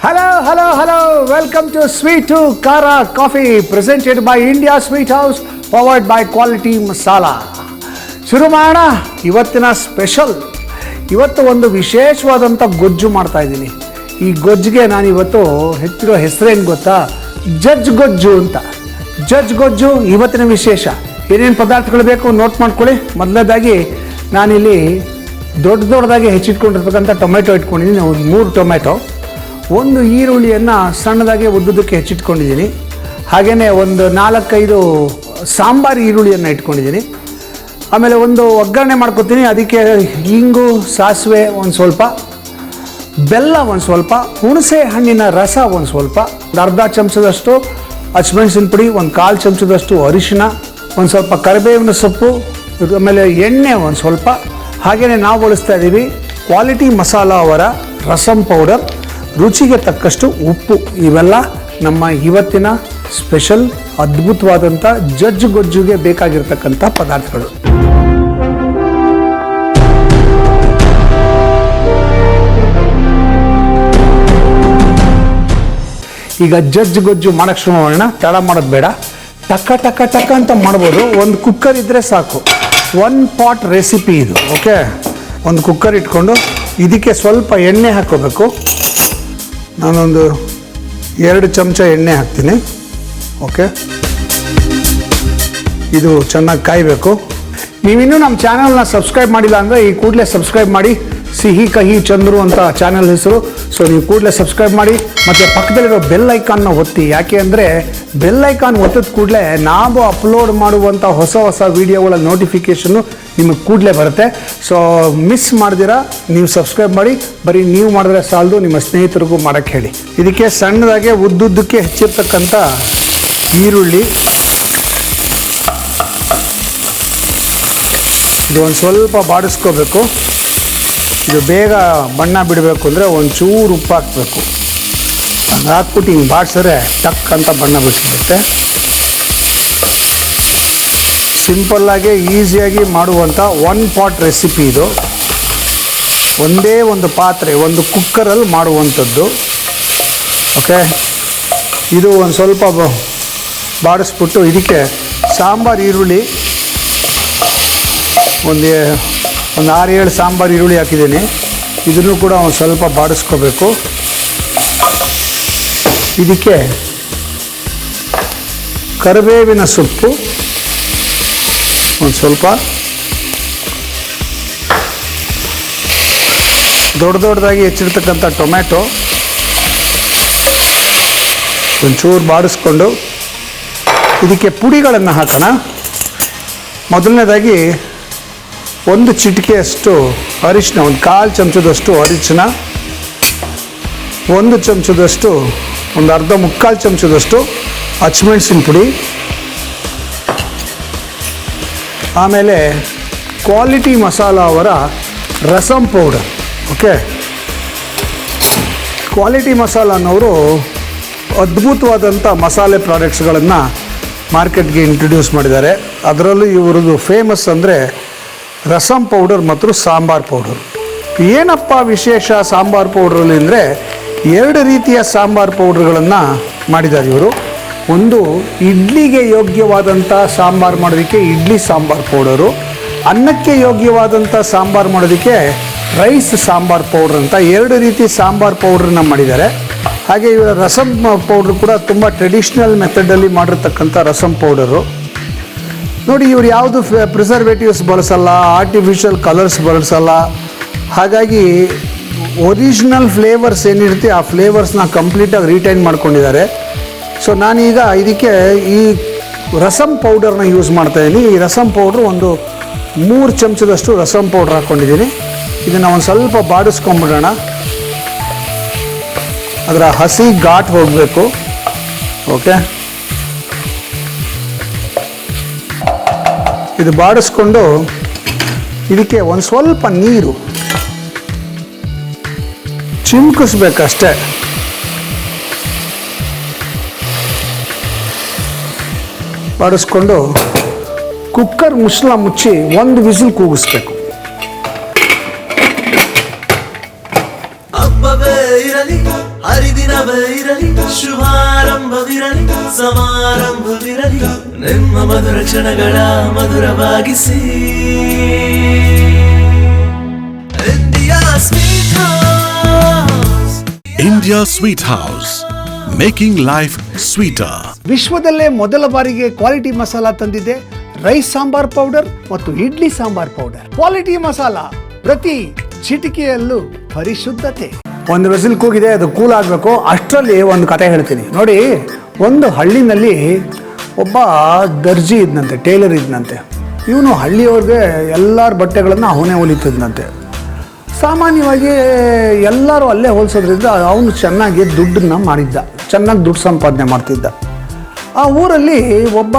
Hello. Welcome to Sweet to Kara Coffee, presented by India Sweet House, powered by Quality Masala. ಶುರು ಮಾಡೋಣ. ಇವತ್ತಿನ special, ಇವತ್ತು ಒಂದು ವಿಶೇಷವಾದಂಥ ಗೊಜ್ಜು ಮಾಡ್ತಾ ಇದ್ದೀನಿ. ಈ ಗೊಜ್ಜಿಗೆ ನಾನು ಇವತ್ತು ಹೆಚ್ಚಿರೋ ಹೆಸರೇನು ಗೊತ್ತಾ? ಜಜ್ ಗೊಜ್ಜು ಅಂತ. ಜಜ್ ಗೊಜ್ಜು ಇವತ್ತಿನ ವಿಶೇಷ. ಏನೇನು ಪದಾರ್ಥಗಳು ಬೇಕು ನೋಟ್ ಮಾಡ್ಕೊಳ್ಳಿ. ಮೊದಲನೇದಾಗಿ ನಾನಿಲ್ಲಿ ದೊಡ್ಡದಾಗಿ ಹೆಚ್ಚಿಟ್ಕೊಂಡಿರ್ತಕ್ಕಂಥ ಟೊಮೆಟೊ ಇಟ್ಕೊಂಡಿದ್ದೀನಿ. ಒಂದು 3 ಟೊಮೆಟೊ, ಒಂದು ಈರುಳ್ಳಿಯನ್ನು ಸಣ್ಣದಾಗಿ ಉದ್ದುದಕ್ಕೆ ಹೆಚ್ಚಿಟ್ಕೊಂಡಿದ್ದೀನಿ. ಹಾಗೆಯೇ ಒಂದು 4-5 ಸಾಂಬಾರು ಈರುಳ್ಳಿಯನ್ನು ಇಟ್ಕೊಂಡಿದ್ದೀನಿ. ಆಮೇಲೆ ಒಂದು ಒಗ್ಗರಣೆ ಮಾಡ್ಕೊತೀನಿ. ಅದಕ್ಕೆ ಇಂಗು, ಸಾಸಿವೆ ಒಂದು ಸ್ವಲ್ಪ, ಬೆಲ್ಲ ಒಂದು ಸ್ವಲ್ಪ, ಹುಣಸೆ ಹಣ್ಣಿನ ರಸ ಒಂದು ಸ್ವಲ್ಪ, ಒಂದು ಅರ್ಧ ಚಮಚದಷ್ಟು ಹಸಿಮೆಣಸಿನ ಪುಡಿ, ಒಂದು 1/4 ಚಮಚದಷ್ಟು ಅರಿಶಿನ, ಒಂದು ಸ್ವಲ್ಪ ಕರಿಬೇವಿನ ಸೊಪ್ಪು, ಆಮೇಲೆ ಎಣ್ಣೆ ಒಂದು ಸ್ವಲ್ಪ. ಹಾಗೆಯೇ ನಾವು ಬಳಸ್ತಾ ಇದ್ದೀವಿ ಕ್ವಾಲಿಟಿ ಮಸಾಲ ಅವರ ರಸಂ ಪೌಡರ್, ರುಚಿಗೆ ತಕ್ಕಷ್ಟು ಉಪ್ಪು. ಇವೆಲ್ಲ ನಮ್ಮ ಇವತ್ತಿನ ಸ್ಪೆಷಲ್ ಅದ್ಭುತವಾದಂಥ ಜಜ್ ಗೊಜ್ಜುಗೆ ಬೇಕಾಗಿರ್ತಕ್ಕಂಥ ಪದಾರ್ಥಗಳು. ಈಗ ಜಜ್ ಗೊಜ್ಜು ಮಾಡೋಕ್ಕೆ ಶುರು ಮಾಡೋಣ. ತಡ ಮಾಡೋದು ಬೇಡ, ಟಕ ಅಂತ ಮಾಡ್ಬೋದು. ಒಂದು ಕುಕ್ಕರ್ ಇದ್ದರೆ ಸಾಕು. 1 ಪಾಟ್ ರೆಸಿಪಿ ಇದು. ಓಕೆ, ಒಂದು ಕುಕ್ಕರ್ ಇಟ್ಕೊಂಡು ಇದಕ್ಕೆ ಸ್ವಲ್ಪ ಎಣ್ಣೆ ಹಾಕ್ಕೋಬೇಕು. ನಾನೊಂದು 2 ಚಮಚ ಎಣ್ಣೆ ಹಾಕ್ತೀನಿ. ಓಕೆ, ಇದು ಚೆನ್ನಾಗಿ ಕಾಯಬೇಕು. ನೀವಿನ್ನೂ ನಮ್ಮ ಚಾನಲ್ನ ಸಬ್ಸ್ಕ್ರೈಬ್ ಮಾಡಿಲ್ಲ ಅಂದರೆ ಈ ಕೂಡಲೇ ಸಬ್ಸ್ಕ್ರೈಬ್ ಮಾಡಿ. ಸಿಹಿ ಕಹಿ ಚಂದ್ರು ಅಂತ ಚಾನಲ್ ಹೆಸರು. ಸೊ ನೀವು ಕೂಡಲೇ ಸಬ್ಸ್ಕ್ರೈಬ್ ಮಾಡಿ, ಮತ್ತು ಪಕ್ಕದಲ್ಲಿರೋ ಬೆಲ್ ಐಕಾನ್ನ ಒತ್ತಿ. ಯಾಕೆ ಅಂದರೆ ಬೆಲ್ ಐಕಾನ್ ಒತ್ತಿದ ಕೂಡಲೇ ನಾವು ಅಪ್ಲೋಡ್ ಮಾಡುವಂಥ ಹೊಸ ವೀಡಿಯೋಗಳ ನೋಟಿಫಿಕೇಷನ್ನು ನಿಮಗೆ ಕೂಡಲೇ ಬರುತ್ತೆ. ಸೊ ಮಿಸ್ ಮಾಡ್ದಿರ ನೀವು ಸಬ್ಸ್ಕ್ರೈಬ್ ಮಾಡಿ. ಬರೀ ನೀವು ಮಾಡಿದ್ರೆ ಸಾಲದು, ನಿಮ್ಮ ಸ್ನೇಹಿತರಿಗೂ ಮಾಡೋಕ್ಕೆ ಹೇಳಿ. ಇದಕ್ಕೆ ಸಣ್ಣದಾಗೆ ಉದ್ದುದ್ದಕ್ಕೆ ಹೆಚ್ಚಿರ್ತಕ್ಕಂಥ ಈರುಳ್ಳಿ, ಇದು ಒಂದು ಸ್ವಲ್ಪ ಬಾಡಿಸ್ಕೋಬೇಕು. ಇದು ಬೇಗ ಬಣ್ಣ ಬಿಡಬೇಕು ಅಂದರೆ ಒಂಚೂರು ಉಪ್ಪು ಹಾಕಬೇಕು. ಅದು ಹಾಕ್ಬಿಟ್ಟು ಹಿಂಗೆ ಬಾಡಿಸಿದ್ರೆ ಟಕ್ ಅಂತ ಬಣ್ಣ ಬಿಡಿಸ್ಬಿಡುತ್ತೆ. ಸಿಂಪಲ್ಲಾಗಿ ಈಸಿಯಾಗಿ ಮಾಡುವಂಥ 1 ಪಾಟ್ ರೆಸಿಪಿ ಇದು. ಒಂದೇ ಒಂದು ಪಾತ್ರೆ, ಒಂದು ಕುಕ್ಕರಲ್ಲಿ ಮಾಡುವಂಥದ್ದು. ಓಕೆ, ಇದು ಒಂದು ಸ್ವಲ್ಪ ಬಾಡಿಸ್ಬಿಟ್ಟು ಇದಕ್ಕೆ ಸಾಂಬಾರು ಈರುಳ್ಳಿ ಒಂದು 6-7 ಸಾಂಬಾರು ಈರುಳ್ಳಿ ಹಾಕಿದ್ದೀನಿ. ಇದನ್ನು ಕೂಡ ಒಂದು ಸ್ವಲ್ಪ ಬಾಡಿಸ್ಕೋಬೇಕು. ಇದಕ್ಕೆ ಕರಿಬೇವಿನ ಸೊಪ್ಪು ಒಂದು ಸ್ವಲ್ಪ, ದೊಡ್ಡದಾಗಿ ಹೆಚ್ಚಿರ್ತಕ್ಕಂಥ ಟೊಮೆಟೊ ಒಂಚೂರು ಬಾಡಿಸ್ಕೊಂಡು ಇದಕ್ಕೆ ಪುಡಿಗಳನ್ನು ಹಾಕೋಣ. ಮೊದಲನೇದಾಗಿ 1 ಚಿಟಿಕೆಯಷ್ಟು ಅರಿಶಿನ, ಒಂದು 1/4 ಚಮಚದಷ್ಟು ಅರಿಶಿನ, 1 ಚಮಚದಷ್ಟು, ಒಂದು ಅರ್ಧ ಮುಕ್ಕಾಲು ಚಮಚದಷ್ಟು ಹಸಿಮೆಣಸಿನ ಪುಡಿ, ಆಮೇಲೆ ಕ್ವಾಲಿಟಿ ಮಸಾಲ ಅವರ rasam powder. Okay, quality masala ಅನ್ನೋರು ಅದ್ಭುತವಾದಂಥ ಮಸಾಲೆ ಪ್ರಾಡಕ್ಟ್ಸ್ಗಳನ್ನು ಮಾರ್ಕೆಟ್ಗೆ ಇಂಟ್ರೊಡ್ಯೂಸ್ ಮಾಡಿದ್ದಾರೆ. ಅದರಲ್ಲೂ ಇವ್ರದ್ದು ಫೇಮಸ್ ಅಂದರೆ ರಸಂ ಪೌಡರ್ ಮತ್ತು ಸಾಂಬಾರ್ ಪೌಡರ್. ಏನಪ್ಪ ವಿಶೇಷ ಸಾಂಬಾರ್ ಪೌಡ್ರಲ್ಲಿ ಅಂದರೆ 2 ರೀತಿಯ ಸಾಂಬಾರ್ ಪೌಡ್ರ್ಗಳನ್ನು ಮಾಡಿದ್ದಾರೆ ಇವರು. ಒಂದು ಇಡ್ಲಿಗೆ ಯೋಗ್ಯವಾದಂಥ ಸಾಂಬಾರು ಮಾಡೋದಕ್ಕೆ ಇಡ್ಲಿ ಸಾಂಬಾರ್ ಪೌಡರು, ಅನ್ನಕ್ಕೆ ಯೋಗ್ಯವಾದಂಥ ಸಾಂಬಾರು ಮಾಡೋದಕ್ಕೆ ರೈಸ್ ಸಾಂಬಾರ್ ಪೌಡ್ರ್ ಅಂತ 2 ರೀತಿ ಸಾಂಬಾರ್ ಪೌಡ್ರನ್ನ ಮಾಡಿದ್ದಾರೆ. ಹಾಗೆ ಇವರ ರಸಂ ಪೌಡ್ರ್ ಕೂಡ ತುಂಬ ಟ್ರೆಡಿಷ್ನಲ್ ಮೆಥಡಲ್ಲಿ ಮಾಡಿರ್ತಕ್ಕಂಥ ರಸಂ ಪೌಡರು. ನೋಡಿ, ಇವ್ರು ಯಾವುದು ಪ್ರಿಸರ್ವೇಟಿವ್ಸ್ ಬಳಸಲ್ಲ, ಆರ್ಟಿಫಿಷಿಯಲ್ ಕಲರ್ಸ್ ಬಳಸಲ್ಲ. ಹಾಗಾಗಿ ಒರಿಜಿನಲ್ ಫ್ಲೇವರ್ಸ್ ಏನಿರುತ್ತೆ ಆ ಫ್ಲೇವರ್ಸ್ನ ಕಂಪ್ಲೀಟಾಗಿ ರಿಟೈನ್ ಮಾಡ್ಕೊಂಡಿದ್ದಾರೆ. ಸೊ ನಾನೀಗ ಇದಕ್ಕೆ ಈ ರಸಂ ಪೌಡರ್ನ ಯೂಸ್ ಮಾಡ್ತಾಯಿದ್ದೀನಿ. ಈ ರಸಂ ಪೌಡ್ರು ಒಂದು 3 ಚಮಚದಷ್ಟು ರಸಂ ಪೌಡ್ರ್ ಹಾಕ್ಕೊಂಡಿದ್ದೀನಿ. ಇದನ್ನು ಒಂದು ಸ್ವಲ್ಪ ಬಾಡಿಸ್ಕೊಂಬಿಡೋಣ. ಅದರ ಹಸಿ ಘಾಟ್ ಹೋಗಬೇಕು. ಓಕೆ, ಇದು ಬಾಡಿಸ್ಕೊಂಡು ಇದಕ್ಕೆ ಒಂದು ಸ್ವಲ್ಪ ನೀರು ಚಿಮ್ಕಿಸ್ಬೇಕಷ್ಟೇ. ಬಾಡಿಸ್ಕೊಂಡು ಕುಕ್ಕರ್ ಮುಚ್ಚಳ ಮುಚ್ಚಿ 1 ವಿಸಿಲ್ ಕೂಗಿಸ್ಬೇಕು. ಹಬ್ಬವೇ ಇರಲಿ ಹರಿದಿನ ಮಂಗಳವೇ ಇರಲಿ, ಶುಭಾರಂಭವಿರಲಿ, ಸಮಾರಂಭವಿರಲಿ, ನಿಮ್ಮ ಮಧುರ ಕ್ಷಣಗಳ ಮಧುರವಾಗಿಸಿ. India Sweet House. India Sweet House, making life sweeter. ವಿಶ್ವದಲ್ಲೇ ಮೊದಲ ಬಾರಿಗೆ ಕ್ವಾಲಿಟಿ ಮಸಾಲ ತಂದಿದೆ ರೈಸ್ ಸಾಂಬಾರ್ ಪೌಡರ್ ಮತ್ತು ಇಡ್ಲಿ ಸಾಂಬಾರ್ ಪೌಡರ್. ಕ್ವಾಲಿಟಿ ಮಸಾಲ, ಪ್ರತಿ ಚಿಟಿಕೆಯಲ್ಲೂ ಪರಿಶುದ್ಧತೆ. ಒಂದು ವಿಸಿಲ್ ಕೂಗಿದೆ, ಅದು ಕೂಲ್ ಆಗಬೇಕು. ಅಷ್ಟರಲ್ಲಿ ಒಂದು ಕತೆ ಹೇಳ್ತೀನಿ ನೋಡಿ. ಒಂದು ಹಳ್ಳಿನಲ್ಲಿ ಒಬ್ಬ ದರ್ಜಿ ಇದ್ನಂತೆ, ಟೇಲರ್ ಇದ್ನಂತೆ. ಇವನು ಹಳ್ಳಿಯವ್ರಿಗೆ ಎಲ್ಲರ ಬಟ್ಟೆಗಳನ್ನು ಅವನೇ ಹೊಲಿತಿದ್ನಂತೆ. ಸಾಮಾನ್ಯವಾಗಿ ಎಲ್ಲರೂ ಅಲ್ಲೇ ಹೋಲಿಸೋದ್ರಿಂದ ಅವನು ಚೆನ್ನಾಗಿ ದುಡ್ಡನ್ನ ಮಾಡಿದ್ದ, ಚೆನ್ನಾಗಿ ದುಡ್ಡು ಸಂಪಾದನೆ ಮಾಡ್ತಿದ್ದ. ಆ ಊರಲ್ಲಿ ಒಬ್ಬ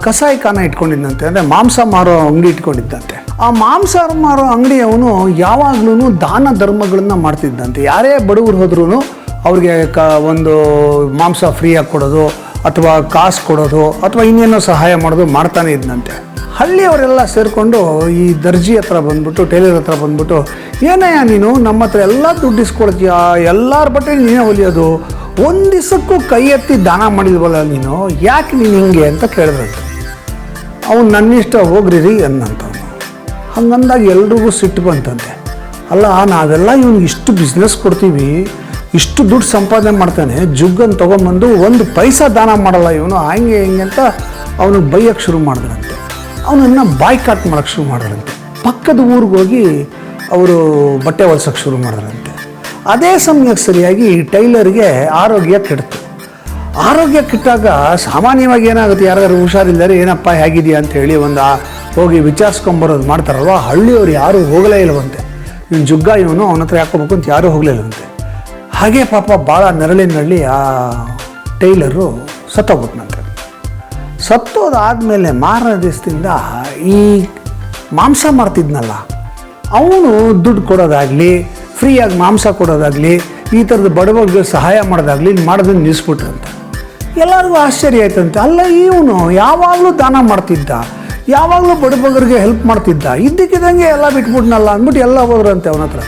ಕಸಾಯಿಖಾನ ಇಟ್ಕೊಂಡಿದ್ದಂತೆ, ಅಂದರೆ ಮಾಂಸ ಮಾರೋ ಅಂಗಡಿ ಇಟ್ಕೊಂಡಿದ್ದಂತೆ. ಆ ಮಾಂಸ ಮಾರೋ ಅಂಗಡಿಯವನು ಯಾವಾಗ್ಲೂ ದಾನ ಧರ್ಮಗಳನ್ನು ಮಾಡ್ತಿದ್ದಂತೆ. ಯಾರೇ ಬಡವರು ಹೋದ್ರೂ ಅವ್ರಿಗೆ ಒಂದು ಮಾಂಸ ಫ್ರೀಯಾಗಿ ಕೊಡೋದು, ಅಥವಾ ಕಾಸು ಕೊಡೋದು, ಅಥವಾ ಇನ್ನೇನೋ ಸಹಾಯ ಮಾಡೋದು ಮಾಡ್ತಾನೆ ಇದ್ದಂತೆ. ಹಳ್ಳಿಯವರೆಲ್ಲ ಸೇರಿಕೊಂಡು ಈ ದರ್ಜಿ ಹತ್ರ ಬಂದ್ಬಿಟ್ಟು, ಟೇಲರ್ ಹತ್ರ ಬಂದ್ಬಿಟ್ಟು, ಏನಯ್ಯ ನೀನು ನಮ್ಮ ಹತ್ರ ಎಲ್ಲ ದುಡ್ಡು ಇಸ್ಕೊಳ್ತೀಯ, ಎಲ್ಲರ ಬಟ್ಟೆ ನೀನೇ ಹೊಲಿಯೋದು, ಒಂದು ದಿವಸಕ್ಕೂ ಕೈ ಎತ್ತಿ ದಾನ ಮಾಡಿಲ್ವಲ್ಲ ನೀನು, ಯಾಕೆ ನೀನು ಹಿಂಗೆ ಅಂತ ಕೇಳಿದ್ರಂತೆ. ಅವ್ನು ನನ್ನಿಷ್ಟ ಹೋಗ್ರಿ ಅನ್ನಂತವನು. ಹಂಗಂದಾಗ ಎಲ್ರಿಗೂ ಸಿಟ್ಟು ಬಂತಂತೆ. ಅಲ್ಲ, ನಾವೆಲ್ಲ ಇವ್ನಿಗೆ ಇಷ್ಟು ಬಿಸ್ನೆಸ್ ಕೊಡ್ತೀವಿ, ಇಷ್ಟು ದುಡ್ಡು ಸಂಪಾದನೆ ಮಾಡ್ತಾನೆ, ಜುಗ್ಗನ್ನು ತೊಗೊಂಬಂದು ಒಂದು ಪೈಸಾ ದಾನ ಮಾಡಲ್ಲ ಇವನು, ಹಂಗೆ ಹಿಂಗೆ ಅಂತ ಅವನಿಗೆ ಬೈಯಕ್ಕೆ ಶುರು ಮಾಡಿದ್ರಂತೆ. ಅವನನ್ನು ಬಾಯ್ಕಾಟ್ ಮಾಡೋಕ್ಕೆ ಶುರು ಮಾಡಿದ್ರಂತೆ. ಪಕ್ಕದ ಊರಿಗೆ ಹೋಗಿ ಅವರು ಬಟ್ಟೆ ಹೊಲ್ಸೋಕ್ಕೆ ಶುರು ಮಾಡಿದ್ರಂತೆ. ಅದೇ ಸಮಯಕ್ಕೆ ಸರಿಯಾಗಿ ಟೈಲರ್ಗೆ ಆರೋಗ್ಯ ಕೆಡ್ತು. ಆರೋಗ್ಯ ಕೆಟ್ಟಾಗ ಸಾಮಾನ್ಯವಾಗಿ ಏನಾಗುತ್ತೆ, ಯಾರು ಹುಷಾರಿಲ್ಲರೆ ಏನಪ್ಪ ಹೇಗಿದೆಯಾ ಅಂತ ಹೇಳಿ ಒಂದು ಹೋಗಿ ವಿಚಾರಿಸ್ಕೊಂಬರೋದು ಮಾಡ್ತಾರಲ್ವ. ಹಳ್ಳಿಯವ್ರು ಯಾರೂ ಹೋಗಲೇ ಇಲ್ಲವಂತೆ. ಇವನು ಜುಗ್ಗ ಇವನು, ಅವನ ಹತ್ರ ಯಾಕೋಬೇಕು ಅಂತ ಯಾರೂ ಹೋಗಲೇ ಇಲ್ಲವಂತೆ. ಹಾಗೆ ಪಾಪ ಭಾಳ ನೆರಳಿನಲ್ಲಿ ಆ ಟೈಲರು ಸತ್ತೋಗ್ಬಿಟ್ನಂತೆ. ಸತ್ತೋದಾದಮೇಲೆ ಮಾರನೇ ದಿವಸದಿಂದ ಈ ಮಾಂಸ ಮಾಡ್ತಿದ್ನಲ್ಲ ಅವನು ದುಡ್ಡು ಕೊಡೋದಾಗಲಿ, ಫ್ರೀಯಾಗಿ ಮಾಂಸ ಕೊಡೋದಾಗಲಿ, ಈ ಥರದ ಬಡವರಿಗೆ ಸಹಾಯ ಮಾಡೋದಾಗಲಿ ಮಾಡೋದನ್ನು ನಿಲ್ಲಿಸ್ಬಿಟ್ರಂತೆ. ಎಲ್ಲರಿಗೂ ಆಶ್ಚರ್ಯ ಆಯ್ತಂತೆ. ಅಲ್ಲ, ಇವನು ಯಾವಾಗಲೂ ದಾನ ಮಾಡ್ತಿದ್ದ, ಯಾವಾಗಲೂ ಬಡಬಗರಿಗೆ ಹೆಲ್ಪ್ ಮಾಡ್ತಿದ್ದ, ಇದ್ದಕ್ಕಿದ್ದಂಗೆ ಎಲ್ಲ ಬಿಟ್ಬಿಟ್ನಲ್ಲ ಅಂದ್ಬಿಟ್ಟು ಎಲ್ಲ ಹೋದ್ರಂತೆ ಅವನ ಹತ್ರ.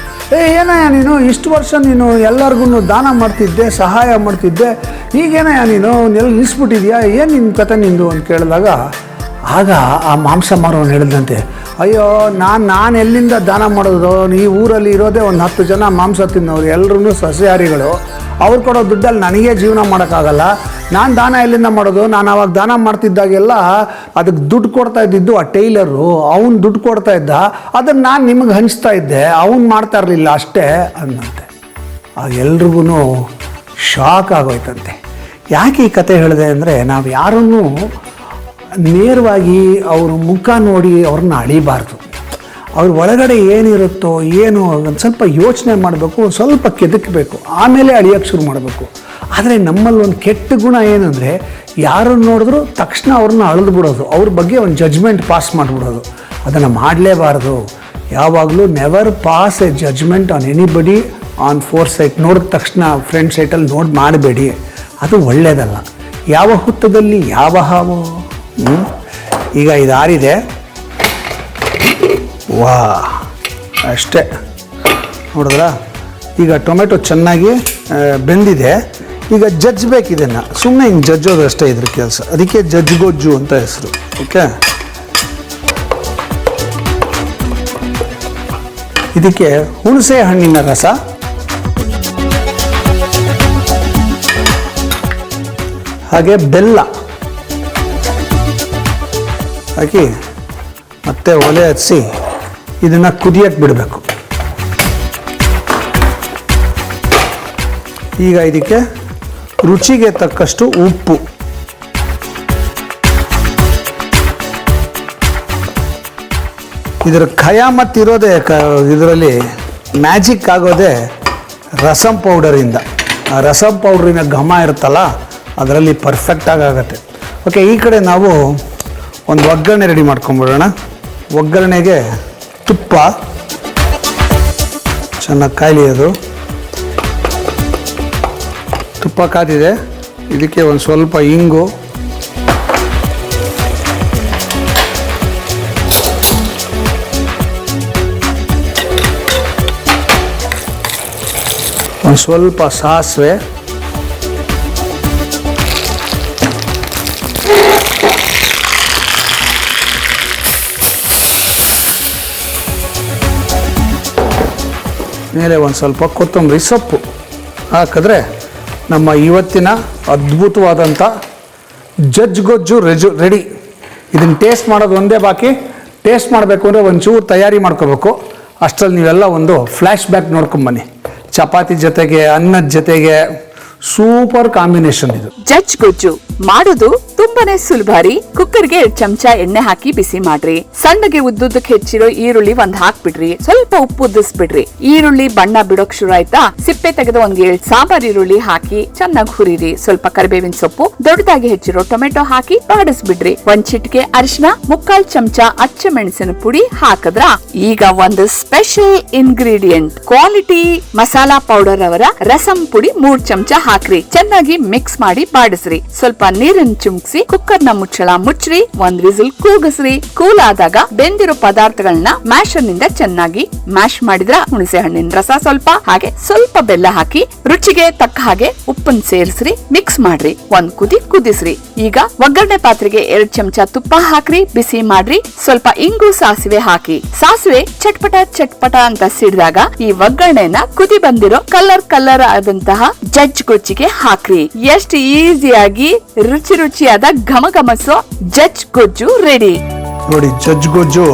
ಏನಯ್ಯ ನೀನು ಇಷ್ಟು ವರ್ಷ ನೀನು ಎಲ್ಲರಿಗೂ ದಾನ ಮಾಡ್ತಿದ್ದೆ, ಸಹಾಯ ಮಾಡ್ತಿದ್ದೆ, ಈಗೇನಯ್ಯ ನೀನು ನಿಲ್ಲಿಸ್ಬಿಟ್ಟಿದ್ಯಾ, ಏನು ನಿನ್ನ ಕತೆ ನಿಂದು ಅಂತ ಕೇಳಿದಾಗ ಆಗ ಆ ಮಾಂಸ ಮಾರೋನು ಹೇಳಿದಂತೆ, ಅಯ್ಯೋ ನಾನು ಎಲ್ಲಿಂದ ದಾನ ಮಾಡೋದು, ಈ ಊರಲ್ಲಿ ಇರೋದೇ ಒಂದು 10 ಜನ ಮಾಂಸ ತಿನ್ನೋರು, ಎಲ್ಲರೂ ಸಸ್ಯಾಹಾರಿಗಳು, ಅವ್ರು ಕೊಡೋ ದುಡ್ಡಲ್ಲಿ ನನಗೇ ಜೀವನ ಮಾಡೋಕ್ಕಾಗಲ್ಲ, ನಾನು ದಾನ ಎಲ್ಲಿಂದ ಮಾಡೋದು, ನಾನು ಅವಾಗ ದಾನ ಮಾಡ್ತಿದ್ದಾಗೆಲ್ಲ ಅದಕ್ಕೆ ದುಡ್ಡು ಕೊಡ್ತಾ ಇದ್ದಿದ್ದು ಆ ಟೈಲರು, ಅವ್ನು ದುಡ್ಡು ಕೊಡ್ತಾ ಇದ್ದ, ಅದನ್ನು ನಾನು ನಿಮಗೆ ಹಂಚ್ತಾ ಇದ್ದೆ, ಅವ್ನು ಮಾಡ್ತಾ ಇರಲಿಲ್ಲ ಅಷ್ಟೇ ಅನ್ನಂತೆ. ಆಗ ಎಲ್ರಿಗೂ ಶಾಕ್ ಆಗೋಯ್ತಂತೆ. ಯಾಕೆ ಈ ಕತೆ ಹೇಳಿದೆ ಅಂದರೆ, ನಾವು ಯಾರನ್ನೂ ನೇರವಾಗಿ ಅವ್ರ ಮುಖ ನೋಡಿ ಅವ್ರನ್ನ ಅಳಿಬಾರ್ದು. ಅವ್ರ ಒಳಗಡೆ ಏನಿರುತ್ತೋ ಏನು ಒಂದು ಸ್ವಲ್ಪ ಯೋಚನೆ ಮಾಡಬೇಕು, ಸ್ವಲ್ಪ ಕೆದಕಬೇಕು, ಆಮೇಲೆ ಅಳಿಯೋಕ್ಕೆ ಶುರು ಮಾಡಬೇಕು. ಆದರೆ ನಮ್ಮಲ್ಲಿ ಒಂದು ಕೆಟ್ಟ ಗುಣ ಏನಂದರೆ, ಯಾರನ್ನು ನೋಡಿದ್ರು ತಕ್ಷಣ ಅವ್ರನ್ನ ಅಳಿದು ಬಿಡೋದು, ಅವ್ರ ಬಗ್ಗೆ ಒಂದು ಜಡ್ಜ್ಮೆಂಟ್ ಪಾಸ್ ಮಾಡಿಬಿಡೋದು. ಅದನ್ನು ಮಾಡಲೇಬಾರ್ದು. ಯಾವಾಗಲೂ never pass a judgement on anybody on foresight. ನೋಡಿದ ತಕ್ಷಣ ಫ್ರೆಂಡ್ ಸೈಟಲ್ಲಿ ನೋಡಿ ಮಾಡಬೇಡಿ, ಅದು ಒಳ್ಳೆಯದಲ್ಲ. ಯಾವ ಹುತ್ತದಲ್ಲಿ ಯಾವ ಹಾವು. ಈಗ ಇದು ಆರಿದೆ, ವಾ ಅಷ್ಟೇ ನೋಡಿದ್ರಾ. ಈಗ ಟೊಮೆಟೊ ಚೆನ್ನಾಗಿ ಬೆಂದಿದೆ. ಈಗ ಜಜ್ಬೇಕು ಇದನ್ನು, ಸುಮ್ಮನೆ ಹಿಂಗೆ ಜಜ್ಜೋದು ಅಷ್ಟೇ ಇದ್ರ ಕೆಲಸ. ಅದಕ್ಕೆ ಜಜ್ಗೊಜ್ಜು ಅಂತ ಹೆಸರು. ಓಕೆ, ಇದಕ್ಕೆ ಹುಣಸೆ ಹಣ್ಣಿನ ರಸ, ಹಾಗೆ ಬೆಲ್ಲ ಹಾಕಿ ಮತ್ತೆ ಒಲೆ ಹಚ್ಚಿ ಇದನ್ನು ಕುದಿಯಕ್ಕೆ ಬಿಡಬೇಕು. ಈಗ ಇದಕ್ಕೆ ರುಚಿಗೆ ತಕ್ಕಷ್ಟು ಉಪ್ಪು, ಇದರ ಖಯಾಮತ್ ಇರೋದೇ ಇದರಲ್ಲಿ ಮ್ಯಾಜಿಕ್ ಆಗೋದೇ ರಸಂ ಪೌಡರಿಂದ. ಆ ರಸಂ ಪೌಡ್ರಿನ ಘಮ ಇರುತ್ತಲ್ಲ, ಅದರಲ್ಲಿ ಪರ್ಫೆಕ್ಟಾಗಿ ಆಗುತ್ತೆ. ಓಕೆ, ಈ ಕಡೆ ನಾವು ಒಂದು ಒಗ್ಗರಣೆ ರೆಡಿ ಮಾಡ್ಕೊಂಬಿಡೋಣ. ಒಗ್ಗರಣೆಗೆ ತುಪ್ಪ ಚೆನ್ನಾಗಿ ಕಾಯ್ಲಿಯೋದು. ತುಪ್ಪ ಕಾದಿದೆ, ಇದಕ್ಕೆ ಒಂದು ಸ್ವಲ್ಪ ಇಂಗು, ಒಂದು ಸ್ವಲ್ಪ ಸಾಸಿವೆ, ಮೇಲೆ ಒಂದು ಸ್ವಲ್ಪ ಕೊತ್ತಂಬರಿ ಸೊಪ್ಪು ಹಾಕಿದ್ರೆ ನಮ್ಮ ಇವತ್ತಿನ ಅದ್ಭುತವಾದಂಥ ಗೊಜ್ಜು ರೆಡಿ. ಇದನ್ನು ಟೇಸ್ಟ್ ಮಾಡೋದು ಒಂದೇ ಬಾಕಿ. ಟೇಸ್ಟ್ ಮಾಡಬೇಕು ಅಂದರೆ ಒಂಚೂರು ತಯಾರಿ ಮಾಡ್ಕೋಬೇಕು. ಅಷ್ಟರಲ್ಲಿ ನೀವೆಲ್ಲ ಒಂದು ಫ್ಲ್ಯಾಶ್ ಬ್ಯಾಕ್ ನೋಡ್ಕೊಂಬನ್ನಿ. ಚಪಾತಿ ಜೊತೆಗೆ, ಅನ್ನದ ಜೊತೆಗೆ ಸೂಪರ್ ಕಾಂಬಿನೇಷನ್ ಇದು. ಗೊಜ್ಜು ಮಾಡೋದು ತುಂಬಾನೇ ಸುಲಭ ರೀ. ಕುಕ್ಕರ್ಗೆ 2 ಚಮಚ ಎಣ್ಣೆ ಹಾಕಿ ಬಿಸಿ ಮಾಡ್ರಿ. ಸಣ್ಣಗೆ ಉದ್ದುದ್ದಕ್ಕೆ ಹೆಚ್ಚಿರೋ ಈರುಳ್ಳಿ ಒಂದ್ ಹಾಕ್ಬಿಡ್ರಿ. ಸ್ವಲ್ಪ ಉಪ್ಪು ಉದ್ದಿಸ್ಬಿಡ್ರಿ. ಈರುಳ್ಳಿ ಬಣ್ಣ ಬಿಡೋಕ್ ಶುರು ಆಯ್ತಾ, ಸಿಪ್ಪೆ ತೆಗೆದು ಒಂದ್ 7 ಸಾಂಬಾರ್ ಈರುಳ್ಳಿ ಹಾಕಿ ಚೆನ್ನಾಗಿ ಹುರಿರಿ. ಸ್ವಲ್ಪ ಕರಿಬೇವಿನ ಸೊಪ್ಪು, ದೊಡ್ಡದಾಗಿ ಹೆಚ್ಚಿರೋ ಟೊಮೆಟೊ ಹಾಕಿ ಬಾಡಿಸ್ಬಿಡ್ರಿ. 1 ಚಿಟಿಕೆ ಅರಿಶಿನ, 3/4 ಚಮಚ ಅಚ್ಚ ಮೆಣಸಿನ ಪುಡಿ ಹಾಕಿದ್ರ ಈಗ ಒಂದು special ingredient quality masala powder ಅವರ ರಸಂ ಪುಡಿ 3 ಚಮಚ ಹಾಕ್ರಿ. ಚೆನ್ನಾಗಿ ಮಿಕ್ಸ್ ಮಾಡಿ ಬಾಡಿಸ್ರಿ. ಸ್ವಲ್ಪ ನೀರನ್ನು ಚಿಮ್ಕಿಸಿ ಕುಕ್ಕರ್ ನ ಮುಚ್ಚಳ ಮುಚ್ಚ್ರಿ. 1 ವಿಸಿಲ್ ಕೂಗಿಸ್ರಿ. ಕೂಲ್ ಆದಾಗ ಬೆಂದಿರೋ ಪದಾರ್ಥಗಳನ್ನ ಮ್ಯಾಶರ್ ನಿಂದ ಚೆನ್ನಾಗಿ ಮ್ಯಾಶ್ ಮಾಡಿದ್ರ ಹುಣಸೆ ಹಣ್ಣಿನ ರಸ ಸ್ವಲ್ಪ, ಹಾಗೆ ಸ್ವಲ್ಪ ಬೆಲ್ಲ ಹಾಕಿ ರುಚಿಗೆ ತಕ್ಕ ಹಾಗೆ ಉಪ್ಪನ್ನು ಸೇರಿಸ್ರಿ. ಮಿಕ್ಸ್ ಮಾಡ್ರಿ. 1 ಕುದಿ ಕುದಿಸ್ರಿ. ಈಗ ಒಗ್ಗರಣೆ ಪಾತ್ರೆಗೆ 2 ಚಮಚ ತುಪ್ಪ ಹಾಕ್ರಿ. ಬಿಸಿ ಮಾಡ್ರಿ. ಸ್ವಲ್ಪ ಇಂಗು, ಸಾಸಿವೆ ಹಾಕಿ. ಸಾಸಿವೆ ಚಟ್ಪಟ ಅಂತ ಸಿಡಿದಾಗ ಈ ಒಗ್ಗರಣೆನ ಕುದಿ ಬಂದಿರೋ ಕಲರ್ ಆದಂತಹ ಗೊಜ್ಜಿಗೆ ಹಾಕ್ರಿ. ಎಷ್ಟು ಈಸಿಯಾಗಿ ರುಚಿಯಾದ ಘಮಘಮಸೋ ಗೊಜ್ಜು ರೆಡಿ. ನೋಡಿ, ಗೊಜ್ಜು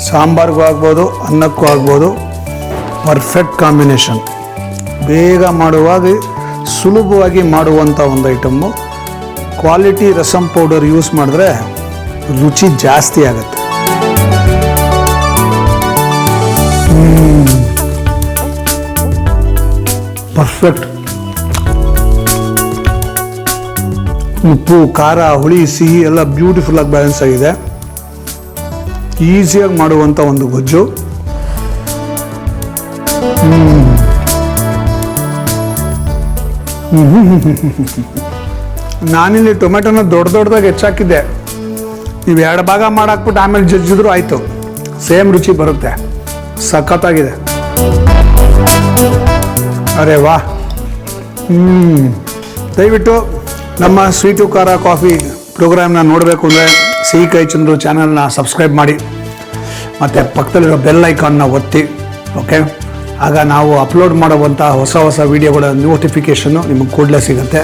ಸಾಂಬಾರ್ಗೂ ಆಗ್ಬೋದು, ಅನ್ನಕ್ಕೂ ಆಗ್ಬೋದು. Perfect combination. ಬೇಗ ಮಾಡುವಾಗ ಸುಲಭವಾಗಿ ಮಾಡುವಂಥ ಒಂದು item. Quality rasam powder use ಮಾಡಿದ್ರೆ ರುಚಿ ಜಾಸ್ತಿ ಆಗುತ್ತೆ. ಪರ್ಫೆಕ್ಟ್. ಉಪ್ಪು, ಖಾರ, ಹುಳಿ, ಸಿಹಿ ಎಲ್ಲ ಬ್ಯೂಟಿಫುಲ್ ಆಗಿ ಬ್ಯಾಲೆನ್ಸ್ ಆಗಿದೆ. ಈಸಿಯಾಗಿ ಮಾಡುವಂಥ ಒಂದು ಗೊಜ್ಜು. ನಾನಿಲ್ಲಿ ಟೊಮೆಟೊನ ದೊಡ್ಡದಾಗಿ ಹೆಚ್ಚಾಕಿದ್ದೆ. ನೀವು 2 ಭಾಗ ಮಾಡಾಕ್ಬಿಟ್ಟು ಆಮೇಲೆ ಜಜ್ಜಿದ್ರು ಆಯಿತು. ಸೇಮ್ ರುಚಿ ಬರುತ್ತೆ. ಸಖತ್ತಾಗಿದೆ. ಅರೆ ವಾ. ದಯವಿಟ್ಟು ನಮ್ಮ ಸ್ವೀಟು ಖಾರ ಕಾಫಿ ಪ್ರೋಗ್ರಾಮ್ನ ನೋಡಬೇಕು ಅಂದರೆ ಸಿಹಿ ಕೈ ಚಂದ್ರು ಚಾನಲ್ನ ಸಬ್ಸ್ಕ್ರೈಬ್ ಮಾಡಿ, ಮತ್ತು ಪಕ್ಕದಲ್ಲಿರೋ ಬೆಲ್ ಐಕಾನ್ನ ಒತ್ತಿ. ಓಕೆ, ಆಗ ನಾವು ಅಪ್ಲೋಡ್ ಮಾಡುವಂಥ ಹೊಸ ವೀಡಿಯೋಗಳ ನೋಟಿಫಿಕೇಷನ್ನು ನಿಮಗೆ ಕೂಡಲೇ ಸಿಗುತ್ತೆ.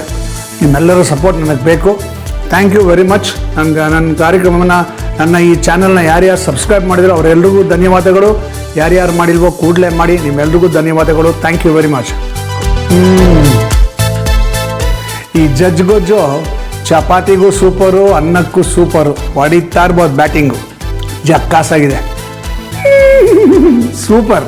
ನಿಮ್ಮೆಲ್ಲರ ಸಪೋರ್ಟ್ ನನಗೆ ಬೇಕು. Thank you very much. ನನ್ನ ಕಾರ್ಯಕ್ರಮವನ್ನು, ನನ್ನ ಈ ಚಾನಲ್ನ ಯಾರ್ಯಾರು ಸಬ್ಸ್ಕ್ರೈಬ್ ಮಾಡಿದ್ರು ಅವರೆಲ್ಲರಿಗೂ ಧನ್ಯವಾದಗಳು. ಯಾರ್ಯಾರು ಮಾಡಿಲ್ವೋ ಕೂಡಲೇ ಮಾಡಿ. ನಿಮ್ಮೆಲ್ರಿಗೂ ಧನ್ಯವಾದಗಳು. Thank you very much. ಈ ಗೊಜ್ಜು ಚಪಾತಿಗೂ ಸೂಪರು, ಅನ್ನಕ್ಕೂ ಸೂಪರು. ಹೊಡಿತಾ ಇರ್ಬೋದು ಬ್ಯಾಟಿಂಗು. ಜಕ್ಕಾಸಾಗಿದೆ. ಸೂಪರ್.